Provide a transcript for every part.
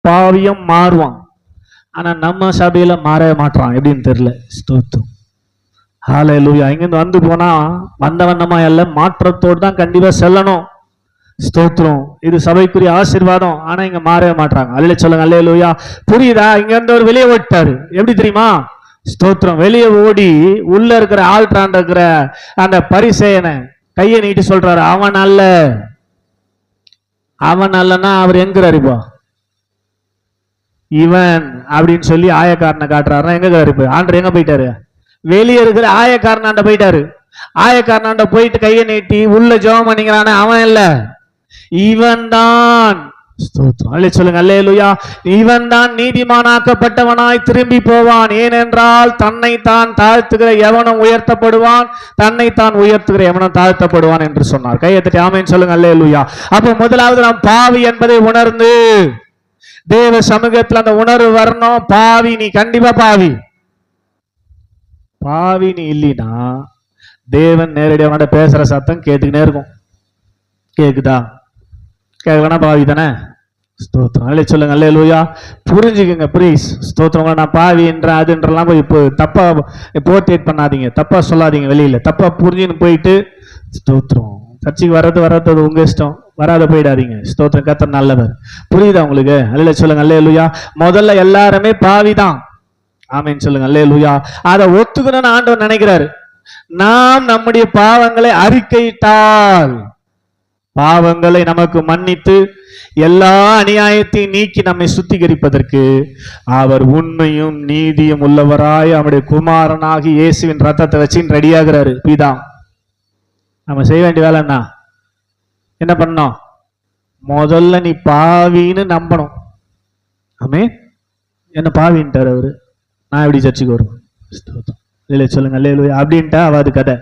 பாவியும் மாறுவான். ஆனா நம்ம சபையில மாறவே மாட்டான், எப்படின்னு தெரியல. ஸ்தோத்திரம், ஹல்லேலூயா. இங்கிருந்து வந்து போனா வந்த வண்ணமா எல்லாம் மாற்றத்தோடு தான் கண்டிப்பா செல்லணும். ஸ்தோத்திரம், இது சபைக்குரிய ஆசீர்வாதம். ஆனா இங்க மாறவே மாட்டாங்க. அல்ல சொல்லுங்க, ஹல்லேலூயா. புரியுதா? இங்க இருந்து ஒரு வெளியே ஓட்டாரு, எப்படி தெரியுமா? ஸ்தோத்திரம், வெளியே ஓடி உள்ள இருக்கிற ஆள்றான் இருக்கிற அந்த பரிசேயனை கையை நீட்டி சொல்றாரு, அவன் அல்ல, அவன் அல்லன்னா அவர் எங்கிறாரு இப்போ? இவன் அப்படின்னு சொல்லி ஆயக்காரனை காட்டுறாருன்னா எங்க இருப்பு? ஆண்டர் எங்க போயிட்டாரு? வெளியே இருக்கிற ஆயக்காரனாண்ட போயிட்டாரு. ஆயக்காரனாண்ட போயிட்டு கையை நீட்டி உள்ள ஜெபம் பண்ணிக்கிறானே அவன் இல்ல, இவன் தான். சொல்லுங்க, அல்லேலூயா. இவன் தான் நீதிமானாக்கப்பட்டவனாய் திரும்பி போவான். ஏனென்றால் தன்னைத்தான் தாழ்த்துகிற எவனும் உயர்த்தப்படுவான், தன்னைத்தான் உயர்த்துகிற எவனும் தாழ்த்தப்படுவான் என்று சொன்னார். கையெழுத்தி ஆமென் சொல்லுங்க, அல்லேலூயா. அப்ப முதலாவது நாம் பாவி என்பதை உணர்ந்து தேவ சமூகத்தில் அந்த உணர்வு வரணும். பாவி, நீ கண்டிப்பா பாவி. பாவி நீ இல்லைன்னா தேவன் நேரடியாக பேசுற சத்தம் கேட்டுக்கினே இருக்கும். கேக்குதா? கேட்கலன்னா பாவி தானே. ஸ்தோத்திரம், அல்லே சொல்லுங்க, அல்லேலூயா. புரிஞ்சுக்குங்க ப்ளீஸ். ஸ்தோத்திரம். நான் பாவி என்ற அதுன்றலாம் போய் இப்போ தப்பா போர்ட்ரேட் பண்ணாதீங்க, தப்பா சொல்லாதீங்க வெளியில. தப்பா புரிஞ்சுன்னு போயிட்டு ஸ்தோத்திரம் சர்ச்சைக்கு வர்றது உங்க இஷ்டம், வராத போயிடாதீங்க. ஸ்தோத்திரம், கர்த்தர் நல்லவர். புரியுதா உங்களுக்கு? அல்லே சொல்லுங்க, அல்லேலூயா. முதல்ல எல்லாருமே பாவிதான். ஆமென் சொல்லுங்க, அல்லேலூயா. அதை ஒத்துக்கணும்னு ஆண்டவர் நினைக்கிறாரு. நாம் நம்முடைய பாவங்களை அறிக்கையிட்டால் பாவங்களை நமக்கு மன்னித்து எல்லா அநியாயத்தையும் நீக்கி நம்மை சுத்திகரிப்பதற்கு அவர் உண்மையும் நீதியும் உள்ளவராய் அவருடைய குமாரனாகி இயேசுவின் ரத்தத்தை வச்சு ரெடியாகிறாரு பிதா. நம்ம செய்ய வேண்டிய வேலை என்ன பண்ணோம்? முதல்ல நீ பாவின்னு நம்பணும். ஆமே, என்ன பாவின்ட்டார் அவரு, நான் எப்படி சர்ச்சுக்கு வருவேன்? இல்லை சொல்லுங்க, அல்லேலூயா. அப்படின்ட்டா அவாது கதை.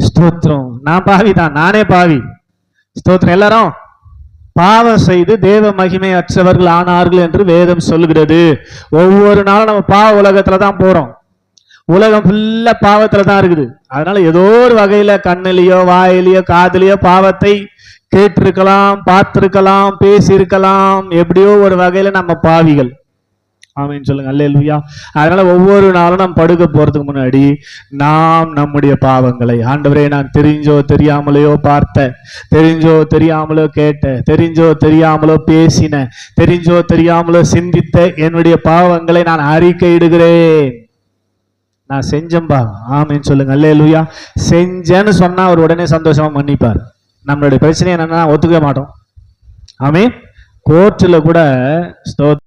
ஸ்தோத்திரம், நான் பாவி தான், நானே பாவி. ஸ்தோத்திரம். எல்லாரும் பாவம் செய்து தேவ மகிமை அற்றவர்கள் ஆனார்கள் என்று வேதம் சொல்லுகிறது. ஒவ்வொரு நாளும் நம்ம பாவ உலகத்துல தான் போறோம். உலகம் ஃபுல்லா பாவத்துல தான் இருக்குது. அதனால ஏதோ ஒரு வகையில கண்ணிலேயோ வாயிலையோ காதலியோ பாவத்தை கேட்டிருக்கலாம், பார்த்திருக்கலாம், பேசியிருக்கலாம். எப்படியோ ஒரு வகையில நம்ம பாவிகள். ஆமென் சொல்லுங்க, அல்லேலூயா. அதனால ஒவ்வொரு நாளும் நாம் படுக்க போறதுக்கு முன்னாடி நாம் நம்முடைய பாவங்களை, ஆண்டவரே நான் தெரிஞ்சோ தெரியாமலையோ பார்த்த, தெரிஞ்சோ தெரியாமலோ கேட்ட, தெரிஞ்சோ தெரியாமலோ பேசின, தெரிஞ்சோ தெரியாமலோ சிந்தித்த என்னுடைய பாவங்களை நான் அறிக்கையிடுகிறேன். நான் செஞ்சம்பா. ஆமென் சொல்லுங்க, அல்லேலூயா. செஞ்சேன்னு சொன்னா அவர் உடனே சந்தோஷமா மன்னிப்பார். நம்மளுடைய பிரச்சனை என்னன்னா ஒத்துக்க மாட்டோம். ஆமென். கோர்ட்டில் கூட